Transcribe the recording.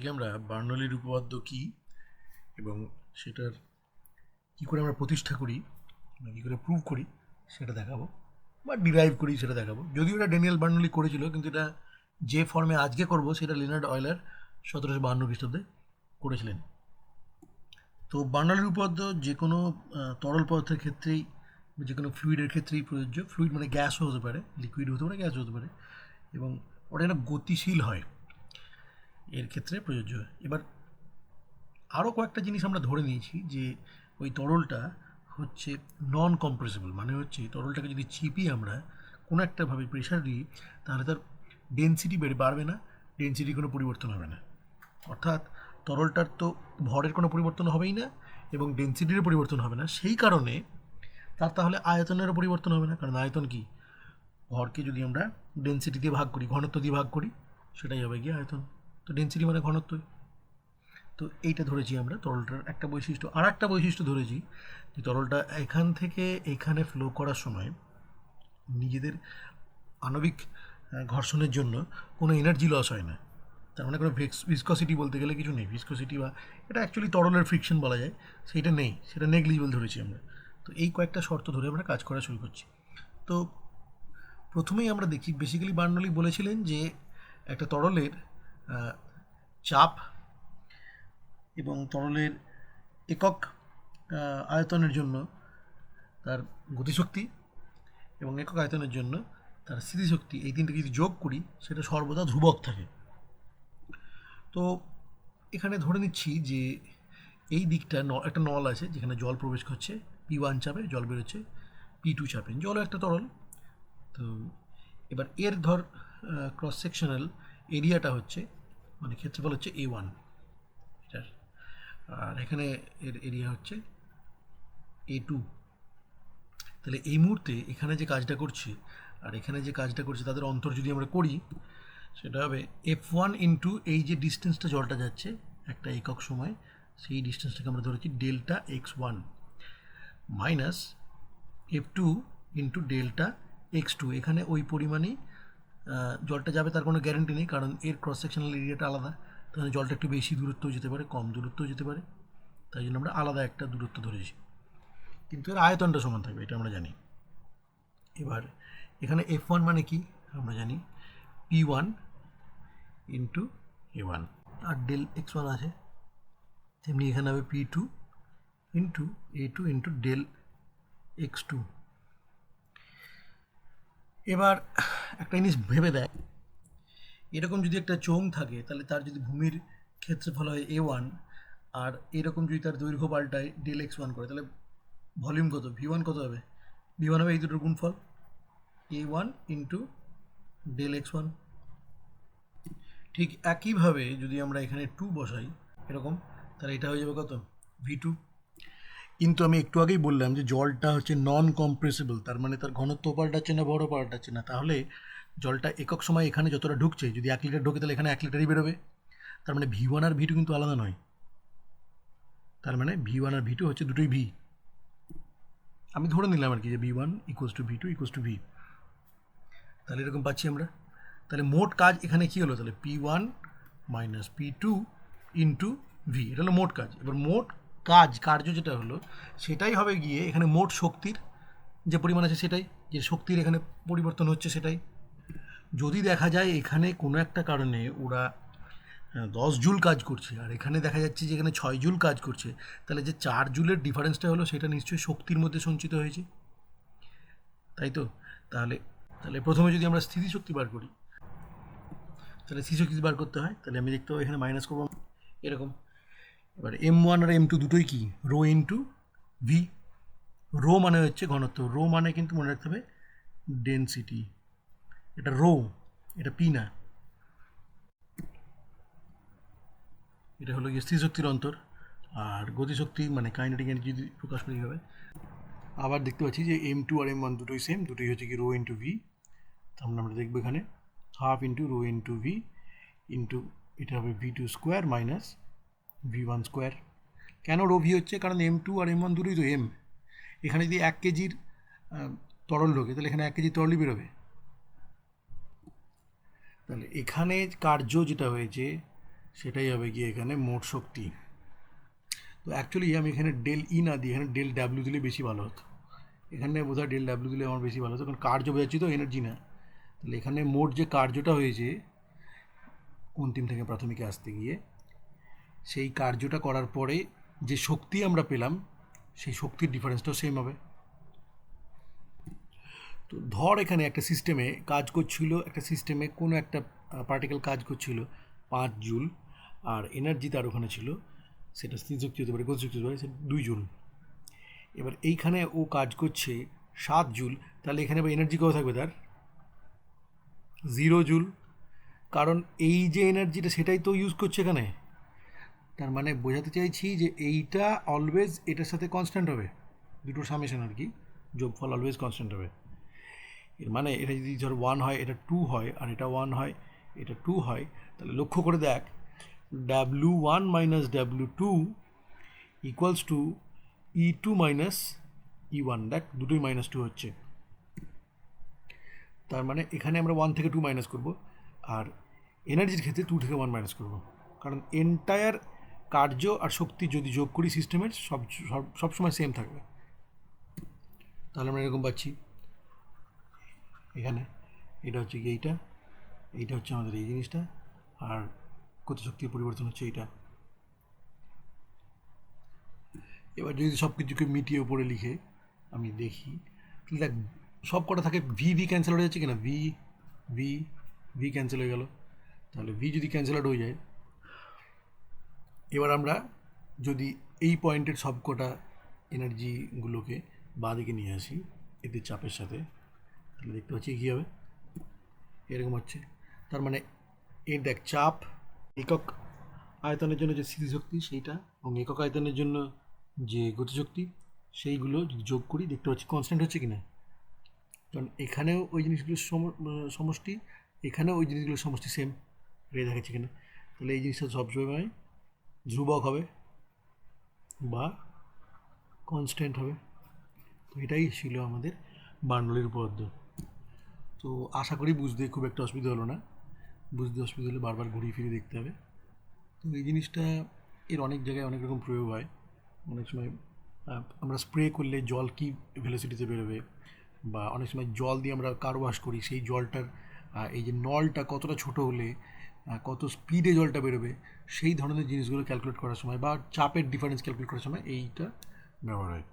আজকে আমরা বার্নৌলির উপপাদ্য কী এবং সেটার কী করে আমরা প্রতিষ্ঠা করি বা কী করে প্রুভ করি সেটা দেখাবো বা ডিরাইভ করি সেটা দেখাবো। যদিও এটা ড্যানিয়েল বার্নৌলি করেছিল, কিন্তু এটা যে ফর্মে আজকে করব সেটা লিনার্ড অয়েলার 1752 খ্রিস্টাব্দে করেছিলেন। তো বার্নৌলির উপপাদ্য যে কোনো তরল পদার্থের ক্ষেত্রেই, যে কোনো ফ্লুইডের ক্ষেত্রেই প্রযোজ্য। ফ্লুইড মানে গ্যাসও হতে পারে, লিকুইড হতে পারে, গ্যাসও হতে পারে, এবং ওটা যেন গতিশীল হয় এর ক্ষেত্রে প্রযোজ্য। এবার আরও কয়েকটা জিনিস আমরা ধরে নিয়েছি যে ওই তরলটা হচ্ছে নন কম্প্রেসিবল, মানে হচ্ছে তরলটাকে যদি চিপি আমরা কোনো একটাভাবে প্রেশার দিই তাহলে তার ডেনসিটি বাড়বে না, ডেনসিটির কোনো পরিবর্তন হবে না। অর্থাৎ তরলটার তো ভরের কোনো পরিবর্তন হবেই না এবং ডেনসিটিরও পরিবর্তন হবে না। সেই কারণে তার তাহলে আয়তনেরও পরিবর্তন হবে না, কারণ আয়তন কি, ভরকে যদি আমরা ডেনসিটি দিয়ে ভাগ করি, ঘনত্ব দিয়ে ভাগ করি, সেটাই হবে গিয়ে আয়তন। তো ডেনসিটি মানে ঘনত্বই। তো এইটা ধরেছি আমরা তরলটার একটা বৈশিষ্ট্য। আর একটা বৈশিষ্ট্য ধরেছি যে তরলটা এখান থেকে এখানে ফ্লো করার সময় নিজেদের আণবিক ঘর্ষণের জন্য কোনো এনার্জি লস হয় না। তার মানে কোনো ভিসকসিটি বলতে গেলে কিছু নেই, ভিসকসিটি বা এটা অ্যাকচুয়ালি তরলের ফ্রিকশন বলা যায়, সেইটা নেই, সেটা নেগলিজিবল ধরেছি আমরা। তো এই কয়েকটা শর্ত ধরে আমরা কাজ করা শুরু করছি। তো প্রথমেই আমরা দেখি, বেসিক্যালি বার্নৌলি বলেছিলেন যে একটা তরলের চাপ এবং তরলের একক আয়তনের জন্য তার গতিশক্তি এবং একক আয়তনের জন্য তার স্থিতিশক্তি, এই তিনটে যদি যোগ করি সেটা সর্বদা ধ্রুবক থাকে। তো এখানে ধরে নিচ্ছি যে এই দিকটা একটা নল আছে যেখানে জল প্রবেশ করছে, P1 চাপে জল বেরোচ্ছে P2 চাপে, জলও একটা তরল। তো এবার এর ধর ক্রস সেকশনাল এরিয়াটা হচ্ছে, মানে ক্ষেত্রফল হচ্ছে A1 এটার, আর এখানে এর এরিয়া হচ্ছে A2। তাহলে এই মুহূর্তে এখানে যে কাজটা করছে আর এখানে যে কাজটা করছে তাদের অন্তর যদি আমরা করি সেটা হবে F1 ইন্টু এই যে ডিস্টেন্সটা জলটা যাচ্ছে একটা একক সময়, সেই ডিস্টেন্সটাকে আমরা ধরেছি delta x1 minus F2 into delta x2। এখানে ওই পরিমাণেই জলটা যাবে তার কোনো গ্যারেন্টি নেই, কারণ এর ক্রস সেকশনাল এরিয়াটা আলাদা। তাহলে জলটা একটু বেশি দূরত্বও যেতে পারে, কম দূরত্বও যেতে পারে, তাই জন্য আমরা আলাদা একটা দূরত্ব ধরেছি, কিন্তু এর আয়তনটা সমান থাকবে, এটা আমরা জানি। এবার এখানে F1 মানে কি আমরা জানি, P1 ইন্টু A1, আর ডেল x1 আছে, তেমনি এখানে হবে P2 into A2 into del x2। এবার একটা জিনিস ভেবে দেয়, এরকম যদি একটা চোঙ থাকে তাহলে তার যদি ভূমির ক্ষেত্রফল হয় A1 আর এরকম যদি তার দৈর্ঘ্য পাল্টায় ডেল x1 করে, তাহলে ভলিউম কত, V1 কত হবে, V1 হবে এই দুটোর গুণফল A1 ইন্টু ডেল x1। ঠিক একইভাবে যদি আমরা এখানে 2 বসাই এরকম, তাহলে এটা হয়ে যাবে কত, V2। কিন্তু আমি একটু আগেই বললাম যে জলটা হচ্ছে নন কম্প্রেসিবল, তার মানে তার ঘনত্ব পাল্টাচ্ছে না, বড় পাল্টাচ্ছে না। তাহলে জলটা একক সময় এখানে যতটা ঢুকছে, যদি 1 লিটার ঢোকে তাহলে এখানে 1 লিটারই বেরোবে। তার মানে V1 আর V2 কিন্তু আলাদা নয়, তার মানে V1 আর V2 হচ্ছে দুটোই V। আমি ধরে নিলাম আর কি যে V1 equals to V2 equals to V। তাহলে এরকম পাচ্ছি আমরা। তাহলে মোট কাজ এখানে কী হলো, তাহলে P1 minus P2 into V, এটা হলো মোট কাজ। এবার মোট কার্য যেটা হলো সেটাই হবে গিয়ে এখানে মোট শক্তির যে পরিমাণ আছে সেটাই, যে শক্তির এখানে পরিবর্তন হচ্ছে সেটাই। যদি দেখা যায় এখানে কোনো একটা কারণে ওরা 10 জুল কাজ করছে আর এখানে দেখা যাচ্ছে যে এখানে 6 জুল কাজ করছে, তাহলে যে 4 জুলের ডিফারেন্সটা হলো সেটা নিশ্চয়ই শক্তির মধ্যে সঞ্চিত হয়েছে, তাই তো? তাহলে তাহলে প্রথমে যদি আমরা স্থিতিশক্তি বার করি, তাহলে স্থিতিশক্তি বার করতে হয়, তাহলে আমি দেখতে পাবো এখানে মাইনাস করবো এরকম। এবার M1 আর M2 দুটোই কি, রো ইন্টু ভি। রো মানে হচ্ছে ঘনত্ব, রো মানে কিন্তু মনে রাখতে হবে ডেনসিটি, এটা রো, এটা পি না, এটা হলো গিয়ে স্থিতিশক্তির অন্তর। আর গতিশক্তি মানে কাইনেটিক এনার্জি যদি প্রকাশ করি হবে, আবার দেখতে পাচ্ছি যে M2 আর M1 দুটোই সেম, দুটোই হচ্ছে কি রো ইন্টু ভি। তার মানে আমরা দেখবো এখানে half into rho into v into এটা হবে V2 square minus V1 square. কেন রো ভি হচ্ছে, কারণ M2 আর M1 দুটোই তো এম। এখানে যদি 1 কেজির তরল ঢোকে তাহলে এখানে 1 কেজি তরলই বেরোবে। তাহলে এখানে কার্য যেটা হয়েছে সেটাই হবে গিয়ে এখানে মোট শক্তি। তো অ্যাকচুয়ালি আমি এখানে ডেল ই না দিই, এখানে ডেল ডাব্লিউ দিলে বেশি ভালো হতো। এখানে বোধহয় ডেল ডাব্লিউ দিলে আমার বেশি ভালো হতো, কারণ কার্য বোঝাচ্ছি তো, এনার্জি না। তাহলে এখানে মোট যে কার্যটা হয়েছে অন্তিম থেকে প্রাথমিকে আসতে গিয়ে, সেই কার্যটা করার পরে যে শক্তি আমরা পেলাম সেই শক্তির ডিফারেন্সটাও সেম হবে। তো ধর এখানে একটা সিস্টেমে কাজ করছিল, একটা সিস্টেমে কোনো একটা পার্টিকেল কাজ করছিল 5 জুল, আর এনার্জি তার ওখানে ছিল, সেটা স্থিতিশক্তি হতে পারে, গতিশক্তি হতে পারে, সেটা 2 জুল। এবার এইখানে ও কাজ করছে 7 জুল, তাহলে এখানে এবার এনার্জি কত থাকবে তার? 0 জুল। কারণ এই যে এনার্জিটা সেটাই তো ইউজ করছে এখানে। তার মানে বোঝাতে চাইছি যে এইটা অলওয়েজ এটার সাথে কনস্ট্যান্ট হবে, দুটোর সামেশন আর কি, যোগফল অলওয়েজ কনস্ট্যান্ট হবে। এর মানে এটা যদি ধর 1 হয়, এটা 2 হয়, আর এটা 1 হয়, এটা 2 হয়, তাহলে লক্ষ্য করে দেখ W1 minus W2 equals to E2 minus E1। দেখ দুটোই -2 হচ্ছে। তার মানে এখানে আমরা 1 থেকে 2 মাইনাস করব, আর এনার্জির ক্ষেত্রে 2 থেকে 1 মাইনাস করব, কারণ এন্টায়ার কার্য আর শক্তি যদি যোগ করি সিস্টেমের সবসময় সেম থাকবে। তাহলে আমরা এরকম পাচ্ছি এখানে, এটা হচ্ছে কি এইটা হচ্ছে আমাদের এই জিনিসটা, আর গতিশক্তির পরিবর্তন হচ্ছে এইটা। এবার যদি সব কিছুকে মিটিয়ে উপরে লিখে আমি দেখি, তাহলে দেখ সব কটা থাকে ভি ভি ক্যান্সেল হয়ে যাচ্ছে কিনা, ভি ভি ভি ক্যান্সেল হয়ে গেল। তাহলে ভি যদি ক্যান্সেল আউট হয়ে যায়, এবার আমরা যদি এই পয়েন্টের সব কটা এনার্জিগুলোকে বাঁ দিকে নিয়ে আসি এদের চাপের সাথে, তাহলে দেখতে পাচ্ছি কী হবে, এরকম হচ্ছে। তার মানে এর দেখ চাপ একক আয়তনের জন্য যে স্থিতিশক্তি সেইটা, এবং একক আয়তনের জন্য যে গতিশক্তি, সেইগুলো যদি যোগ করি দেখতে পাচ্ছি কনস্ট্যান্ট হচ্ছে কিনা। কারণ এখানেও ওই জিনিসগুলোর সমষ্টি, এখানেও ওই জিনিসগুলোর সমষ্টি সেম রে দেখাচ্ছে কিনা। তাহলে এই জিনিসটা সবসময় ধ্রুবক হবে বা কনস্ট্যান্ট হবে। তো এটাই ছিল আমাদের বার্নৌলির উপপাদ্য। তো আশা করি বুঝতে খুব একটা অসুবিধা হলো না, বুঝতে অসুবিধা হলে বারবার ঘুরিয়ে ফিরে দেখতে হবে। তো এই জিনিসটা এর অনেক জায়গায় অনেক রকম প্রয়োগ হয়। অনেক সময় আমরা স্প্রে করলে জল কী ভেলোসিটিতে বেরোবে, বা অনেক সময় জল দিয়ে আমরা কার ওয়াশ করি, সেই জলটার এই যে নলটা কতটা ছোট হলে কত স্পিডে জলটা বেরোবে, সেই ধরনের জিনিসগুলো ক্যালকুলেট করার সময় বা চাপের ডিফারেন্স ক্যালকুলেট করার সময় এইটা ব্যবহার হয়।